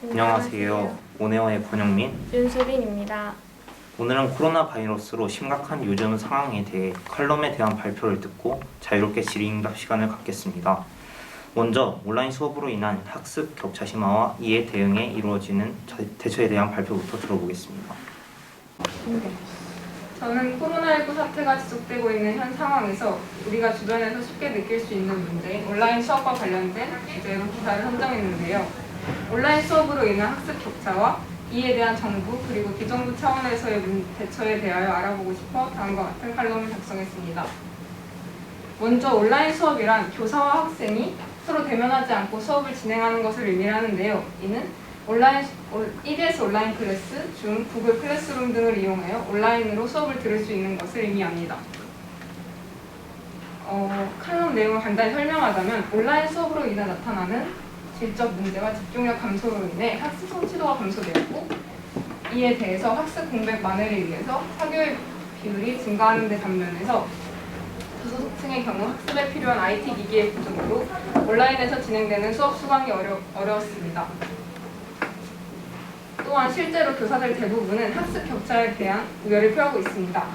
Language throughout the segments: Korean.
안녕하세요. 오네어의 권영민, 윤소빈입니다. 오늘은 코로나 바이러스로 심각한 요즘 상황에 대해 칼럼에 대한 발표를 듣고 자유롭게 질의응답 시간을 갖겠습니다. 먼저 온라인 수업으로 인한 학습 격차 심화와 이에 대응해 이루어지는 대처에 대한 발표부터 들어보겠습니다. 저는 코로나19 사태가 지속되고 있는 현 상황에서 우리가 주변에서 쉽게 느낄 수 있는 문제인 온라인 수업과 관련된 주제로 기사를 선정했는데요. 온라인 수업으로 인한 학습 격차와 이에 대한 정부 그리고 비정부 차원에서의 대처에 대하여 알아보고 싶어 다음과 같은 칼럼을 작성했습니다. 먼저 온라인 수업이란 교사와 학생이 서로 대면하지 않고 수업을 진행하는 것을 의미하는데요. 이는 EBS 온라인 클래스, 줌, 구글 클래스룸 등을 이용하여 온라인으로 수업을 들을 수 있는 것을 의미합니다. 칼럼 내용을 간단히 설명하자면 온라인 수업으로 인해 나타나는 질적 문제와 집중력 감소로 인해 학습 성취도가 감소되었고 이에 대해서 학습 공백 만회를 위해서 사교육 비율이 증가하는 데 반면에서 저소득층의 경우 학습에 필요한 IT 기기의 부족으로 온라인에서 진행되는 수업 수강이 어려웠습니다. 또한 실제로 교사들 대부분은 학습 격차에 대한 우려를 표하고 있습니다.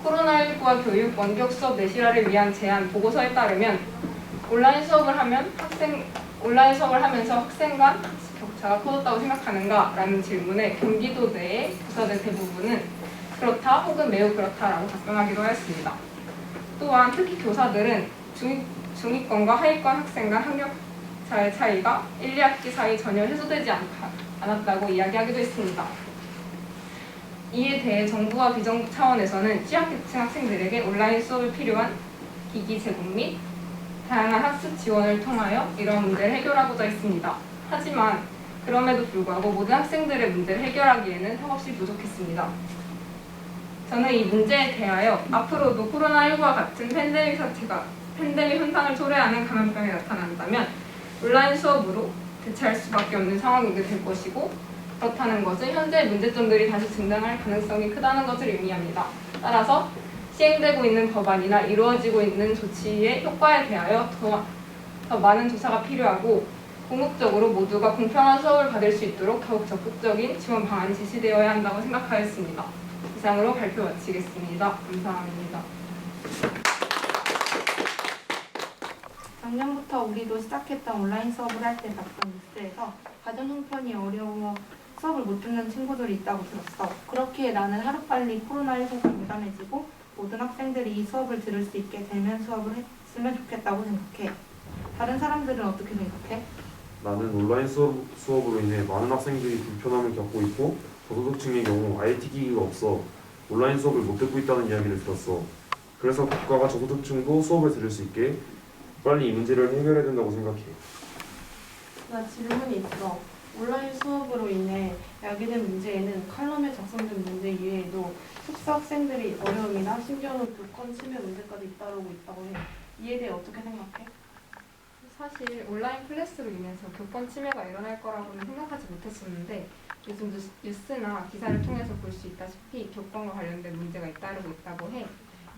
코로나19와 교육 원격 수업 내실화를 위한 제안 보고서에 따르면 온라인 수업을 하면서 학생 간 학습 격차가 커졌다고 생각하는가? 라는 질문에 경기도 내의 교사들 대부분은 그렇다 혹은 매우 그렇다라고 답변하기도 하였습니다. 또한 특히 교사들은 중위권과 하위권 학생 간 학력차의 차이가 1, 2학기 사이 전혀 해소되지 않았다고 이야기하기도 했습니다. 이에 대해 정부와 비정부 차원에서는 취약계층 학생들에게 온라인 수업에 필요한 기기 제공 및 다양한 학습 지원을 통하여 이런 문제를 해결하고자 했습니다. 하지만 그럼에도 불구하고 모든 학생들의 문제를 해결하기에는 턱없이 부족했습니다. 저는 이 문제에 대하여 앞으로도 코로나19와 같은 팬데믹 현상을 초래하는 감염병이 나타난다면 온라인 수업으로 대체할 수밖에 없는 상황이 될 것이고 그렇다는 것은 현재의 문제점들이 다시 증가할 가능성이 크다는 것을 의미합니다. 따라서 시행되고 있는 법안이나 이루어지고 있는 조치의 효과에 대하여 더 많은 조사가 필요하고 궁극적으로 모두가 공평한 수업을 받을 수 있도록 더욱 적극적인 지원 방안이 제시되어야 한다고 생각하였습니다. 이상으로 발표 마치겠습니다. 감사합니다. 작년부터 우리도 시작했던 온라인 수업을 할 때 봤던 뉴스에서 가정 형편이 어려워 수업을 못 듣는 친구들이 있다고 들었어. 그렇기에 나는 하루빨리 코로나19가 유감해지고 모든 학생들이 이 수업을 들을 수 있게 대면 수업을 했으면 좋겠다고 생각해. 다른 사람들은 어떻게 생각해? 나는 온라인 수업으로 인해 많은 학생들이 불편함을 겪고 있고 저소득층의 경우 IT 기기가 없어 온라인 수업을 못 듣고 있다는 이야기를 들었어. 그래서 국가가 저소득층도 수업을 들을 수 있게 빨리 이 문제를 해결해야 된다고 생각해. 나 질문이 있어. 온라인 수업으로 인해 야기된 문제에는 칼럼에 작성된 문제 이외에도 숙소 학생들이 어려움이나 심지어는 교권 침해 문제까지 잇따르고 있다고 해. 이에 대해 어떻게 생각해? 사실 온라인 클래스로 인해서 교권 침해가 일어날 거라고는 생각하지 못했었는데 요즘 뉴스나 기사를 통해서 볼 수 있다시피 교권과 관련된 문제가 잇따르고 있다고 해.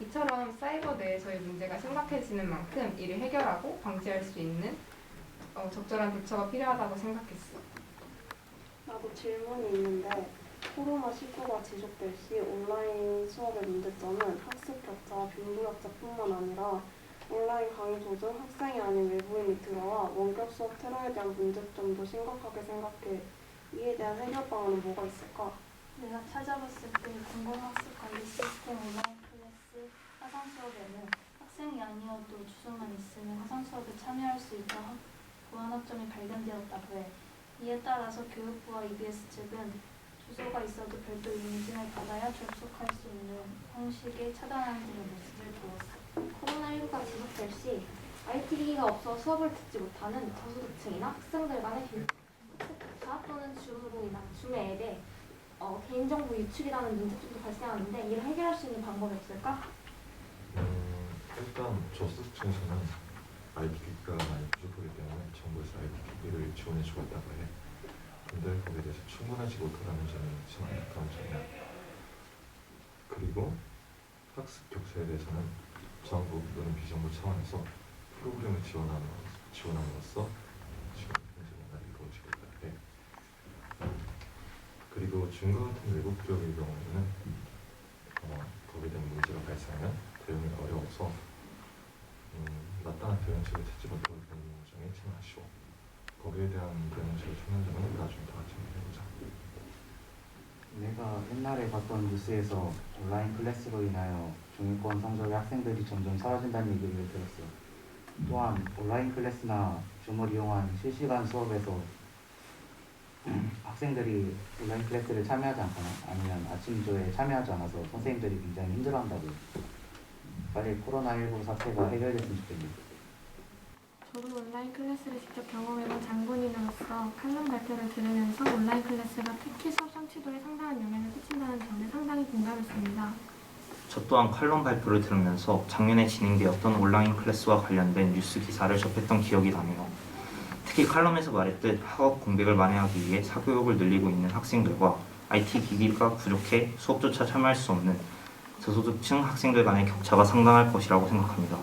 이처럼 사이버 내에서의 문제가 심각해지는 만큼 이를 해결하고 방지할 수 있는 적절한 대처가 필요하다고 생각했어. 나도 질문이 있는데 코로나19가 지속될 시 온라인 수업의 문제점은 학습 격차와 빈부격차뿐만 아니라 온라인 강의 도중 학생이 아닌 외부인이 들어와 원격 수업 테러에 대한 문제점도 심각하게 생각해. 이에 대한 해결 방안은 뭐가 있을까? 내가 찾아봤을 때 공공학습 관리 시스템 온라인 클래스 화상 수업에는 학생이 아니어도 주소만 있으면 화상 수업에 참여할 수 있다 보안 허점이 발견되었다고 해. 이에 따라서 교육부와 EBS 측은 주소가 있어도 별도 인증을 받아야 접속할 수 있는 형식의 차단하는 등의 모습을 보였어. 코로나19가 지속될 시 IT 기기가 없어 수업을 듣지 못하는 저소득층이나 학생들 간의 학습 격차 또는 주로 인한 줌의 앱에 개인정보 유출이라는 문제점도 발생하는데 이를 해결할 수 있는 방법이 없을까? 일단 저소득층에서는 IT 기기가 많이 부족하기 때문에 정부에서 IT 기기를 지원해 주고 있다고 해. 근데 거기에 대해서 충분하지 못하다는 점이 심각한 점이야. 그리고 학습 격차에 대해서는 정부 또는 비정부 차원에서 프로그램을 지원함으로써 지금 현재 뭔가 이루어지고 있다고 해. 중과 같은 외국 기업의 경우에는 거기에 대한 문제가 발생하면 대응이 어려워서 마땅한 대응책을 찾지 못하고 있는 점이 참 아쉬워. 거기에 대한 대응책을 찾는 점은 나중에 다 같이 해보자. 내가 옛날에 봤던 뉴스에서 온라인 클래스로 인하여 중위권 성적의 학생들이 점점 사라진다는 얘기를 들었어. 또한 온라인 클래스나 줌을 이용한 실시간 수업에서 학생들이 온라인 클래스를 참여하지 않거나 아니면 아침조에 참여하지 않아서 선생님들이 굉장히 힘들어한다고. 빨리 코로나19 사태가 해결됐으면 좋겠네. 저도 온라인 클래스를 직접 경험해본 장본인으로서 칼럼 발표를 들으면서 온라인 클래스가 특히 수업 성취도에 상당한 영향을 끼친다는 점에 상당히 공감했습니다. 저 또한 칼럼 발표를 들으면서 작년에 진행되었던 온라인 클래스와 관련된 뉴스 기사를 접했던 기억이 나네요. 특히 칼럼에서 말했듯 학업 공백을 만회하기 위해 사교육을 늘리고 있는 학생들과 IT 기기가 부족해 수업조차 참여할 수 없는 저소득층 학생들 간의 격차가 상당할 것이라고 생각합니다.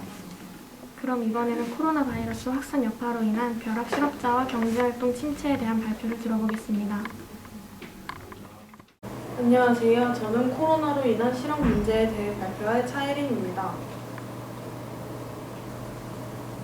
그럼 이번에는 코로나 바이러스 확산 여파로 인한 벼락 실업자와 경제활동 침체에 대한 발표를 들어보겠습니다. 안녕하세요. 저는 코로나로 인한 실업 문제에 대해 발표할 차예린입니다.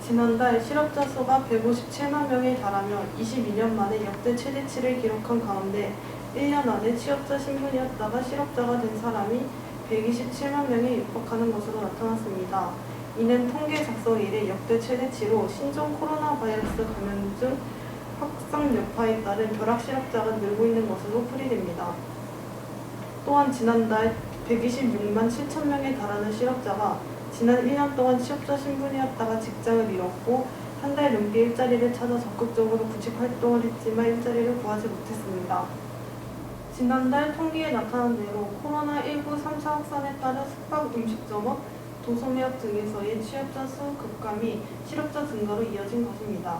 지난달 실업자 수가 157만 명에 달하며 22년 만에 역대 최대치를 기록한 가운데 1년 안에 취업자 신분이었다가 실업자가 된 사람이 127만 명에 육박하는 것으로 나타났습니다. 이는 통계 작성 이래 역대 최대치로 신종 코로나 바이러스 감염증 확산 여파에 따른 벼락 실업자가 늘고 있는 것으로 풀이됩니다. 또한 지난달 126만 7천 명에 달하는 실업자가 지난 1년 동안 취업자 신분이었다가 직장을 잃었고 한 달 넘게 일자리를 찾아 적극적으로 구직 활동을 했지만 일자리를 구하지 못했습니다. 지난달 통계에 나타난 대로 코로나19 3차 확산에 따른 숙박 음식점업, 도소매업 등에서의 취업자 수 급감이 실업자 증가로 이어진 것입니다.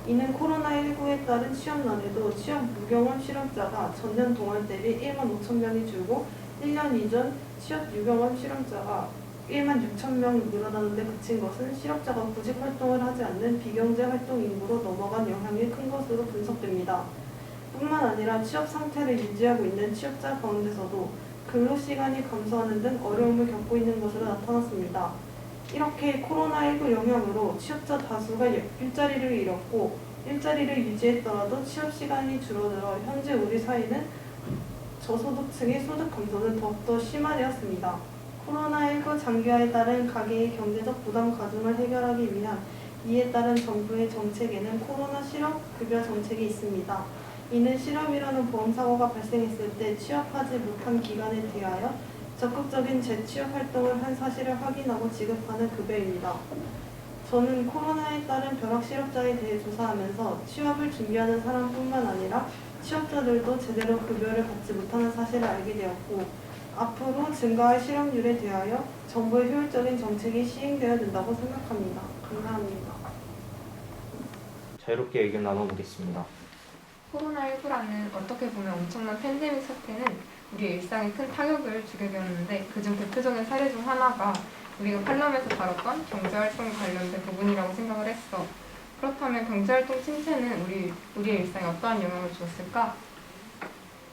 이는 코로나19에 따른 취업난에도 취업 무경험 실업자가 전년 동안 대비 1만 5천 명이 줄고 1년 이전 취업 유경험 실업자가 1만 6천 명 늘어나는 데 그친 것은 실업자가 구직 활동을 하지 않는 비경제 활동 인구로 넘어간 영향이 큰 것으로 분석됩니다. 뿐만 아니라 취업 상태를 유지하고 있는 취업자 가운데서도 근로시간이 감소하는 등 어려움을 겪고 있는 것으로 나타났습니다. 이렇게 코로나19 영향으로 취업자 다수가 일자리를 잃었고 일자리를 유지했더라도 취업시간이 줄어들어 현재 우리 사회는 저소득층의 소득 감소는 더욱더 심화되었습니다. 코로나19 장기화에 따른 가계의 경제적 부담 가중을 해결하기 위한 이에 따른 정부의 정책에는 코로나 실업급여 정책이 있습니다. 이는 실업이라는 보험사고가 발생했을 때 취업하지 못한 기간에 대하여 적극적인 재취업 활동을 한 사실을 확인하고 지급하는 급여입니다. 저는 코로나에 따른 벼락 실업자에 대해 조사하면서 취업을 준비하는 사람뿐만 아니라 취업자들도 제대로 급여를 받지 못하는 사실을 알게 되었고 앞으로 증가할 실업률에 대하여 정부의 효율적인 정책이 시행되어야 된다고 생각합니다. 감사합니다. 자유롭게 의견 나눠보겠습니다. 코로나19라는 어떻게 보면 엄청난 팬데믹 사태는 우리의 일상에 큰 타격을 주게 되었는데 그중 대표적인 사례 중 하나가 우리가 칼럼에서 다뤘던 경제활동 관련된 부분이라고 생각을 했어. 그렇다면 경제활동 침체는 우리의 일상에 어떠한 영향을 주었을까?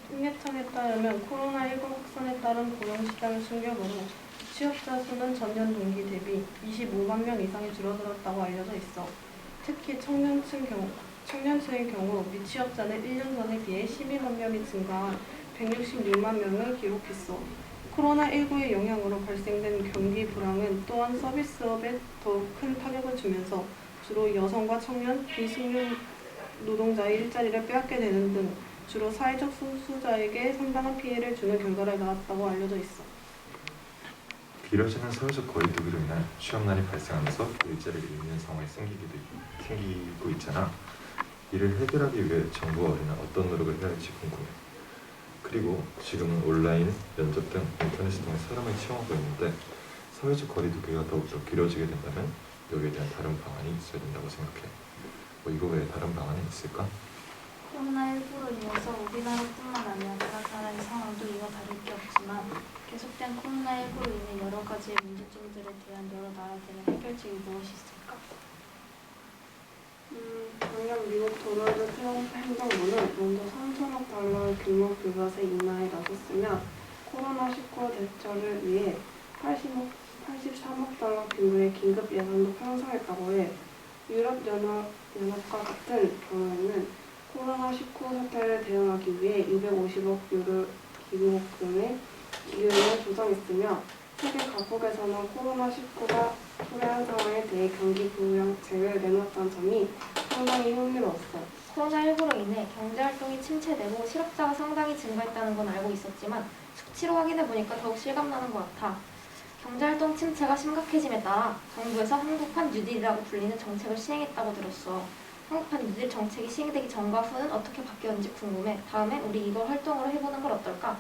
통계청에 따르면 코로나19 확산에 따른 고용시장 충격으로 취업자 수는 전년 동기 대비 25만 명 이상이 줄어들었다고 알려져 있어. 특히 청년층의 경우 미취업자는 1년 전에 비해 12만 명이 증가한 166만 명을 기록했어. 코로나19의 영향으로 발생된 경기 불황은 또한 서비스업에 더욱 큰 타격을 주면서 주로 여성과 청년, 비숙련 노동자의 일자리를 빼앗게 되는 등 주로 사회적 소수자에게 상당한 피해를 주는 결과를 낳았다고 알려져 있어. 길어지는 사회적 거리두기로 인한 취업난이 발생하면서 일자리를 잃는 상황이 생기고 있잖아. 이를 해결하기 위해 정부와 우리는 어떤 노력을 해야 할지 궁금해. 그리고 지금은 온라인, 면접 등 인터넷을 통해 사람을 채용하고 있는데 사회적 거리두기가 더욱더 길어지게 된다면 여기에 대한 다른 방안이 있어야 된다고 생각해. 이거 외에 다른 방안이 있을까? 코로나19로 인해서 우리나라뿐만 아니라 다른 나라의 상황도 이와 다를 게 없지만 계속된 코로나19로 인해 여러 가지의 문제점들에 대한 여러 나라들의 해결책이 무엇이 있을까? 작년 미국 도널드 트럼프 행정부는 먼저 3천억 달러의 규모 불가세 인하에 나섰으며 코로나19 대처를 위해 83억 달러 규모의 긴급 예산도 편성했다고 해. 유럽연합과 같은 경우에는 코로나19 사태를 대응하기 위해 250억 유로 기금의 기금을 조성했으며 세계 각국에서는 코로나19가 초래한 상황에 대해 경기 부양책을 내놨다는 점이 상당히 흥미로웠어. 코로나19로 인해 경제활동이 침체되고 실업자가 상당히 증가했다는 건 알고 있었지만 수치로 확인해보니까 더욱 실감나는 것 같아. 경제활동 침체가 심각해짐에 따라 정부에서 한국판 뉴딜이라고 불리는 정책을 시행했다고 들었어. 한국판 뉴딜 정책이 시행되기 전과 후는 어떻게 바뀌었는지 궁금해. 다음엔 우리 이걸 활동으로 해보는 걸 어떨까?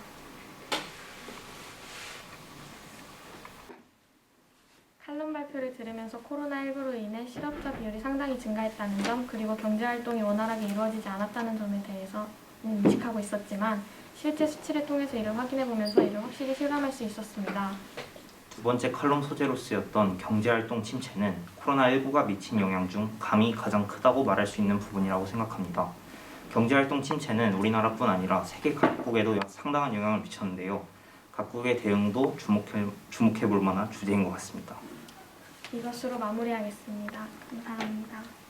칼럼 발표를 들으면서 코로나19로 인해 실업자 비율이 상당히 증가했다는 점, 그리고 경제활동이 원활하게 이루어지지 않았다는 점에 대해서는 인식하고 있었지만 실제 수치를 통해서 이를 확인해보면서 이를 확실히 실감할 수 있었습니다. 두 번째 칼럼 소재로 쓰였던 경제활동 침체는 코로나19가 미친 영향 중 감히 가장 크다고 말할 수 있는 부분이라고 생각합니다. 경제활동 침체는 우리나라뿐 아니라 세계 각국에도 상당한 영향을 미쳤는데요. 각국의 대응도 주목해볼 만한 주제인 것 같습니다. 이것으로 마무리하겠습니다. 감사합니다.